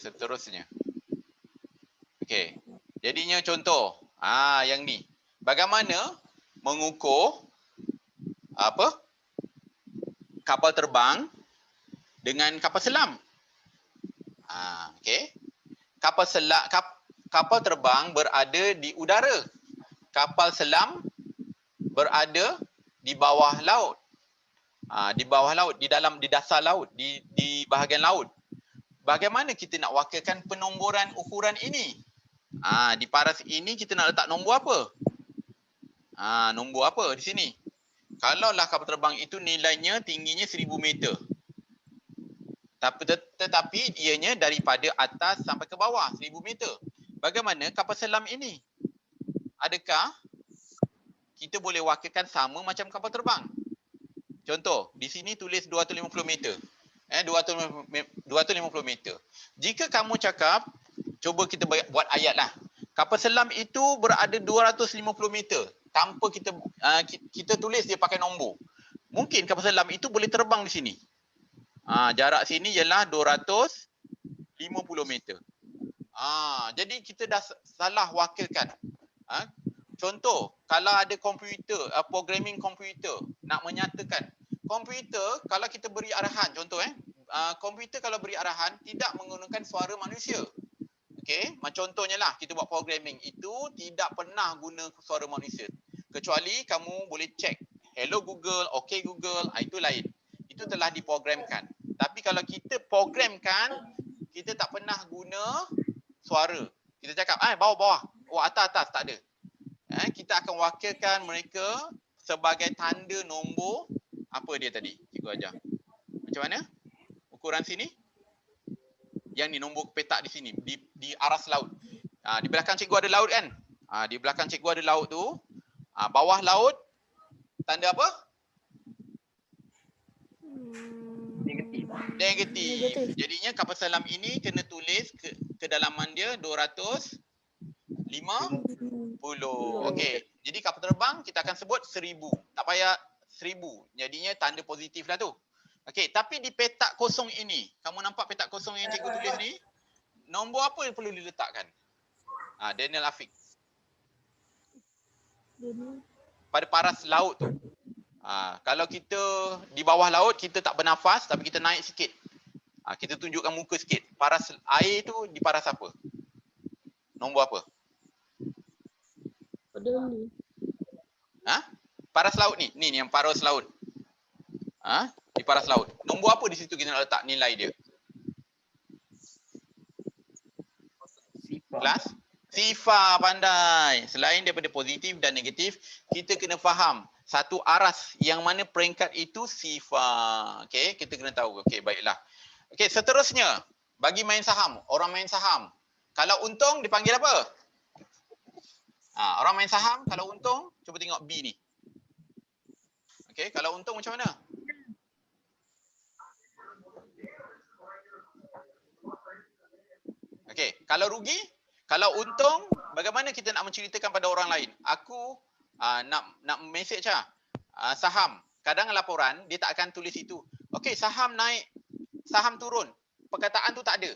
seterusnya. Okey. Jadinya contoh, yang ni. Bagaimana mengukur apa? Kapal terbang dengan kapal selam. Okey. Kapal terbang berada di udara. Kapal selam berada di bawah laut. Di bawah laut, di dasar laut, di bahagian laut. Bagaimana kita nak wakilkan penomboran ukuran ini? Di paras ini kita nak letak nombor apa? Nombor apa di sini? Kalaulah kapal terbang itu nilainya tingginya 1000 meter. Tetapi ianya daripada atas sampai ke bawah 1000 meter. Bagaimana kapal selam ini? Adakah kita boleh wakilkan sama macam kapal terbang? Contoh, di sini tulis 250 meter. 250 meter. Jika kamu cakap, cuba kita buat ayat lah. Kapal selam itu berada 250 meter. Tanpa kita tulis dia pakai nombor. Mungkin kapal selam itu boleh terbang di sini. Jarak sini ialah 250 meter. Jadi kita dah salah wakilkan. Contoh, kalau ada komputer, programming komputer nak menyatakan. Komputer kalau kita beri arahan, contoh komputer kalau beri arahan tidak menggunakan suara manusia. Okey, contohnya lah kita buat programming itu tidak pernah guna suara manusia. Kecuali kamu boleh cek hello Google, okay Google, itu lain. Itu telah diprogramkan. Tapi kalau kita programkan, kita tak pernah guna suara. Kita cakap, bawah-bawah, atas-atas, tak ada. Kita akan wakilkan mereka sebagai tanda nombor. Apa dia tadi? Cikgu ajar. Macam mana? Ukuran sini. Yang ni nombor petak di sini. Di aras laut. Di belakang cikgu ada laut kan? Di belakang cikgu ada laut tu. Bawah laut. Tanda apa? Negatif. Jadinya kapal selam ini kena tulis kedalaman dia 250. Okey. Jadi kapal terbang kita akan sebut 1000. Tak payah 1000. Jadinya tanda positif lah tu. Okey, tapi di petak kosong ini, kamu nampak petak kosong yang cikgu tulis ni? Nombor apa yang perlu diletakkan? Daniel Afiq. Pada paras laut tu. Kalau kita di bawah laut, kita tak bernafas tapi kita naik sikit. Kita tunjukkan muka sikit. Paras air tu di paras apa? Nombor apa? Paras laut ni. Ni yang paras laut. Di paras laut. Nombor apa di situ kita nak letak nilai dia? Kelas? Sifar, pandai. Selain daripada positif dan negatif, kita kena faham satu aras yang mana peringkat itu sifar. Okey, kita kena tahu. Okey, baiklah. Okey, seterusnya bagi main saham, orang main saham. Kalau untung dipanggil apa? Orang main saham kalau untung, cuba tengok B ni. Okey, kalau untung macam mana? Okey, kalau rugi, kalau untung, bagaimana kita nak menceritakan pada orang lain? Aku nak message saham. Kadang laporan dia tak akan tulis itu. Okey, saham naik, saham turun. Perkataan tu tak ada.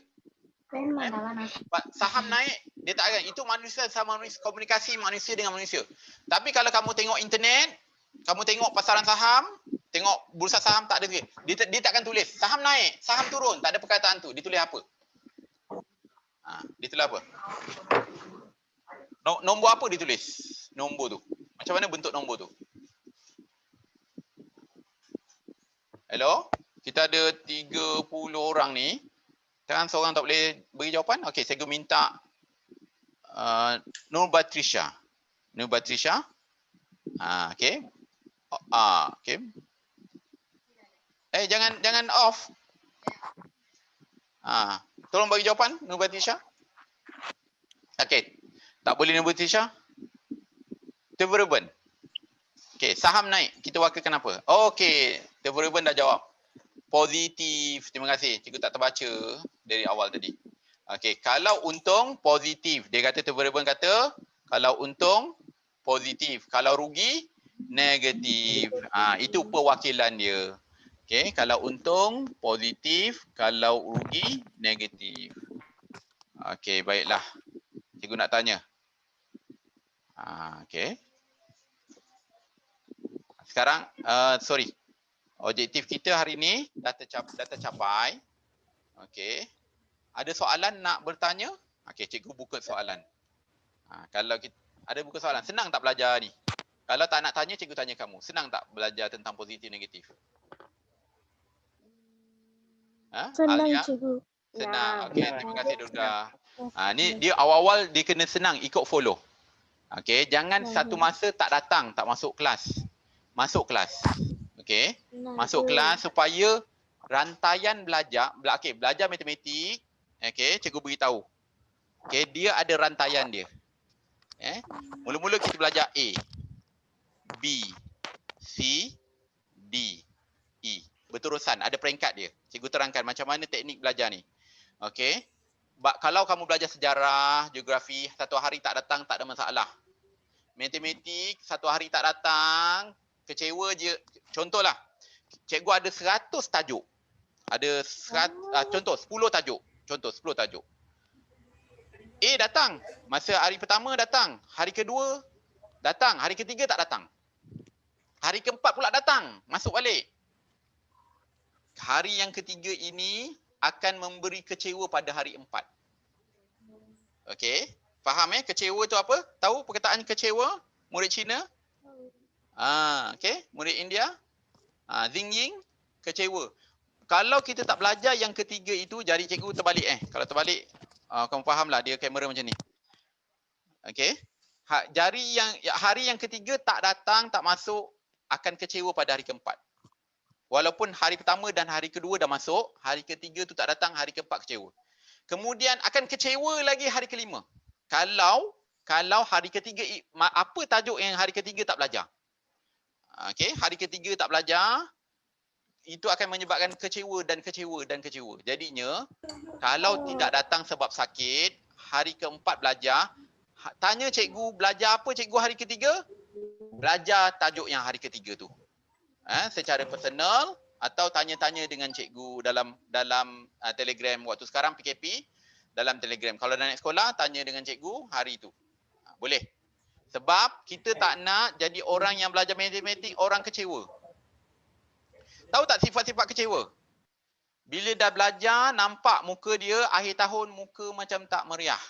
Saham naik, dia tak akan. Itu manusia sama manusia, komunikasi manusia dengan manusia. Tapi kalau kamu tengok internet, kamu tengok pasaran saham, tengok bursa saham, tak ada. Dia tak akan tulis saham naik, saham turun, tak ada perkataan tu. Dia tulis apa? Dia tulis apa? Nombor apa dia tulis? Nombor tu. Macam mana bentuk nombor tu? Hello? Kita ada 30 orang ni. Kan seorang tak boleh beri jawapan? Okey, saya minta Nur Batrisha. Nur Batrisha. Okey. Okey. Jangan off. Tolong bagi jawapan Nur Batrisha. Okey. Tak boleh Nur Batrisha? Favorable. Okey, saham naik. Kita wakilkan apa? Okey, favorable dah jawab. Positif. Terima kasih. Cikgu tak terbaca dari awal tadi. Okey, kalau untung positif. Dia kata favorable kata kalau untung positif. Kalau rugi negatif. Itu perwakilan dia. Okey, kalau untung positif, kalau rugi negatif. Okey, baiklah. Cikgu nak tanya. Okey. Sekarang, sorry. Objektif kita hari ni dah tercapai. Okey. Ada soalan nak bertanya? Okey, cikgu buka soalan. Kalau kita ada buka soalan, senang tak belajar ni? Kalau tak nak tanya, cikgu tanya kamu. Senang tak belajar tentang positif negatif? Senang, Alia? cikgu. Senang. Okey, terima kasih Durga. Ni dia awal-awal dia kena senang, ikut follow. Okey, jangan satu masa tak datang, tak masuk kelas. Masuk kelas. Okey, masuk kelas supaya rantaian belajar, okey, belajar matematik, okey, cikgu beritahu. Okey, dia ada rantaian dia. Mula-mula kita belajar A, B, C, D, E. Berterusan, ada peringkat dia. Cikgu terangkan macam mana teknik belajar ni. Okey. Kalau kamu belajar sejarah, geografi, satu hari tak datang tak ada masalah. Matematik, satu hari tak datang, kecewa je. Contohlah, cikgu ada 100 tajuk. Ada contoh 10 tajuk. Contoh 10 tajuk. A datang. Masa hari pertama datang. Hari kedua datang. Hari ketiga tak datang. Hari keempat pula datang. Masuk balik. Hari yang ketiga ini akan memberi kecewa pada hari 4. Okey. Faham kecewa tu apa? Tahu perkataan kecewa? Murid Cina? Okey. Murid India? Zing Ying? Kecewa. Kalau kita tak belajar yang ketiga itu, jari cikgu terbalik Kalau terbalik, kamu fahamlah dia kamera macam ni. Okey. Hari yang ketiga tak datang, tak masuk, akan kecewa pada hari keempat. Walaupun hari pertama dan hari kedua dah masuk, hari ketiga tu tak datang, hari keempat kecewa. Kemudian akan kecewa lagi hari kelima. Kalau hari ketiga, apa tajuk yang hari ketiga tak belajar? Okey, hari ketiga tak belajar, itu akan menyebabkan kecewa dan kecewa dan kecewa. Jadinya, kalau tidak datang sebab sakit, hari keempat belajar, tanya cikgu, belajar apa cikgu hari ketiga? Belajar tajuk yang hari ketiga tu. Secara personal atau tanya-tanya dengan cikgu dalam Telegram waktu sekarang PKP, dalam Telegram. Kalau dah naik sekolah, tanya dengan cikgu hari itu. Boleh. Sebab kita tak nak jadi orang yang belajar matematik orang kecewa. Tahu tak sifat-sifat kecewa? Bila dah belajar, nampak muka dia akhir tahun muka macam tak meriah.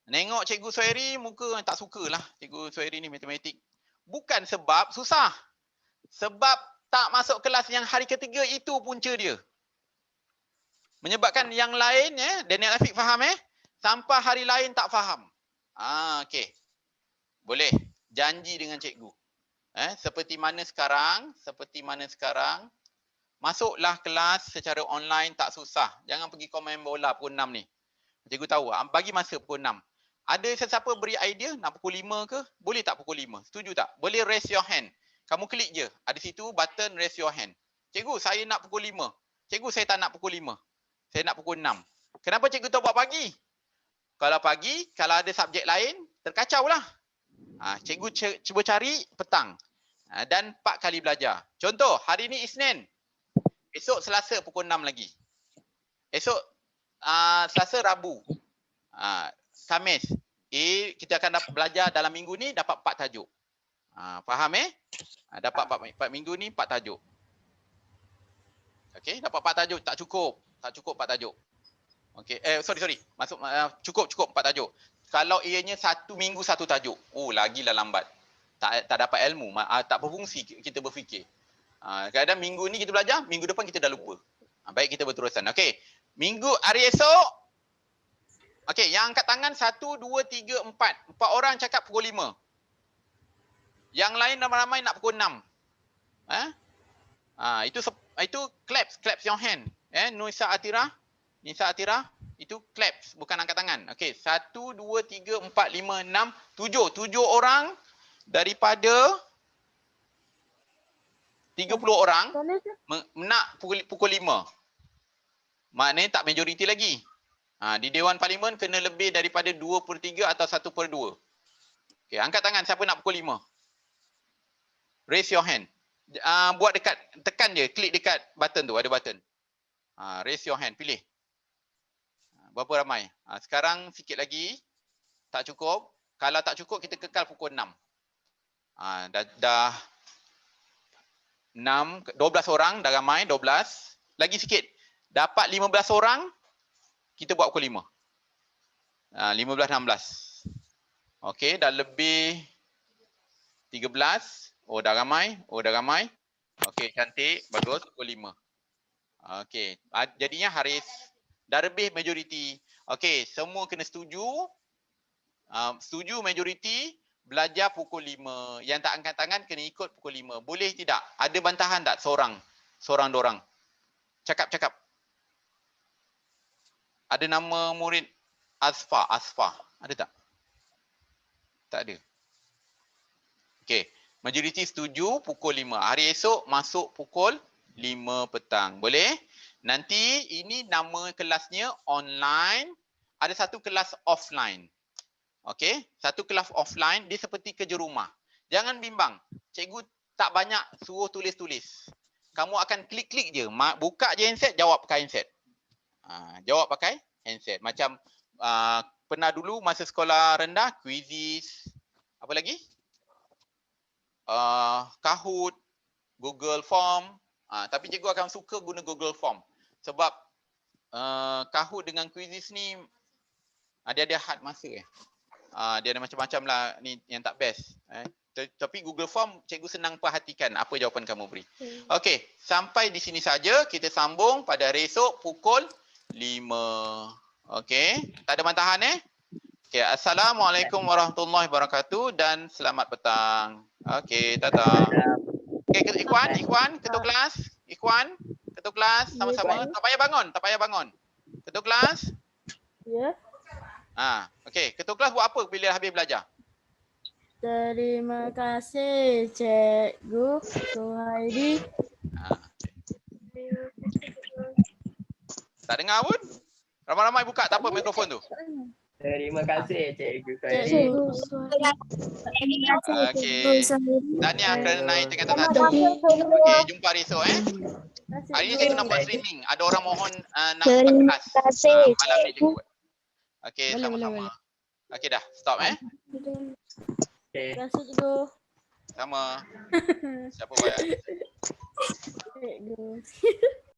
Nengok cikgu Suhairi, muka tak sukalah cikgu Suhairi ni matematik. Bukan sebab susah. Sebab tak masuk kelas yang hari ketiga itu punca dia. Menyebabkan yang lain, Daniel Afiq faham sampai hari lain tak faham. Okey. Boleh. Janji dengan cikgu. Seperti mana sekarang, masuklah kelas secara online tak susah. Jangan pergi komen bola pukul 6 ni. Cikgu tahu, bagi masa pukul 6. Ada sesiapa beri idea nak pukul 5 ke? Boleh tak pukul 5? Setuju tak? Boleh raise your hand. Kamu klik je. Ada situ button raise your hand. Cikgu, saya nak pukul 5. Cikgu, saya tak nak pukul 5. Saya nak pukul 6. Kenapa cikgu tak buat pagi? Kalau pagi, kalau ada subjek lain, terkacau lah. Cikgu cuba cari petang. Dan 4 kali belajar. Contoh, hari ni Isnin. Esok Selasa pukul 6 lagi. Esok Selasa Rabu. Khamis. Kita akan belajar dalam minggu ni dapat 4 tajuk. Faham dapat 4 minggu ni 4 tajuk. Okey, dapat 4 tajuk tak cukup. Tak cukup 4 tajuk. Okey, sorry. Masuk cukup 4 tajuk. Kalau ianya 1 minggu 1 tajuk. Lagilah lambat. Tak dapat ilmu, tak berfungsi kita berfikir. Kadang minggu ni kita belajar, minggu depan kita dah lupa. Baik kita berterusan. Okey. Hari esok. Okey, yang angkat tangan 1 2 3 4. 4 orang cakap pukul 5. Yang lain ramai-ramai nak pukul 6. Itu claps your hand. Nisa Atira itu claps bukan angkat tangan. Okey, 1 2 3 4 5 6 7 orang daripada 30 orang nak pukul 5. Maknanya tak majoriti lagi. Di Dewan Parlimen kena lebih daripada 2/3 atau 1/2. Okey, angkat tangan siapa nak pukul 5. Raise your hand. Buat dekat, tekan je, klik dekat button tu, ada button. Raise your hand, pilih. Berapa ramai? Sekarang sikit lagi. Tak cukup. Kalau tak cukup, kita kekal pukul 6. Dah 6, 12 orang dah ramai, 12. Lagi sikit. Dapat 15 orang, kita buat pukul 5. 15, 16. Okey, dah lebih 13. Oh, dah ramai. Okey, cantik. Bagus, pukul 5. Okey, jadinya Haris dah lebih majoriti. Okey, semua kena setuju. Setuju majoriti, belajar pukul 5. Yang tak angkat tangan kena ikut pukul 5. Boleh tidak? Ada bantahan tak seorang dorang? Cakap. Ada nama murid Asfa. Ada tak? Tak ada. Okey, majoriti setuju pukul 5. Hari esok masuk pukul 5 petang. Boleh? Nanti ini nama kelasnya online. Ada satu kelas offline. Okey, satu kelas offline dia seperti kerja rumah. Jangan bimbang. Cikgu tak banyak suruh tulis-tulis. Kamu akan klik-klik je. Buka je handset, jawab pakai handset. Jawab pakai handset. Macam pernah dulu masa sekolah rendah, quizzes. Apa lagi? Kahoot, Google Form. Tapi cikgu akan suka guna Google Form. Sebab Kahoot dengan quizzes ni dia ada had masa. Dia ada macam-macam lah ni yang tak best. Tapi Google Form cikgu senang perhatikan apa jawapan kamu beri. Okey, sampai di sini saja. Kita sambung pada hari esok pukul 5. Okey, tak ada bantahan Okey, Assalamualaikum warahmatullahi wabarakatuh dan selamat petang. Okey, tata. Okey, Ikhwan, ketua kelas. Ikhwan, ketua kelas sama-sama. Tak payah bangun. Ketua kelas. Ya. Okey, ketua kelas buat apa bila habis belajar? Terima kasih Cikgu Suhaidi. Tak dengar pun? Ramai-ramai buka tak apa mikrofon tu. Terima kasih Cikgu Suhaidi. Cikgu Suhaidi. Okey. Tahniah kerana naik tingkatan 1. Okey, jumpa hari esok Hari ni saya nak buat streaming. Ada orang mohon nak buka kelas. Malam ni cikgu buat. Okey, sama-sama. Okey dah, stop Okay. Terima kasih Cikgu. Sama. Siapa bayar? Cikgu.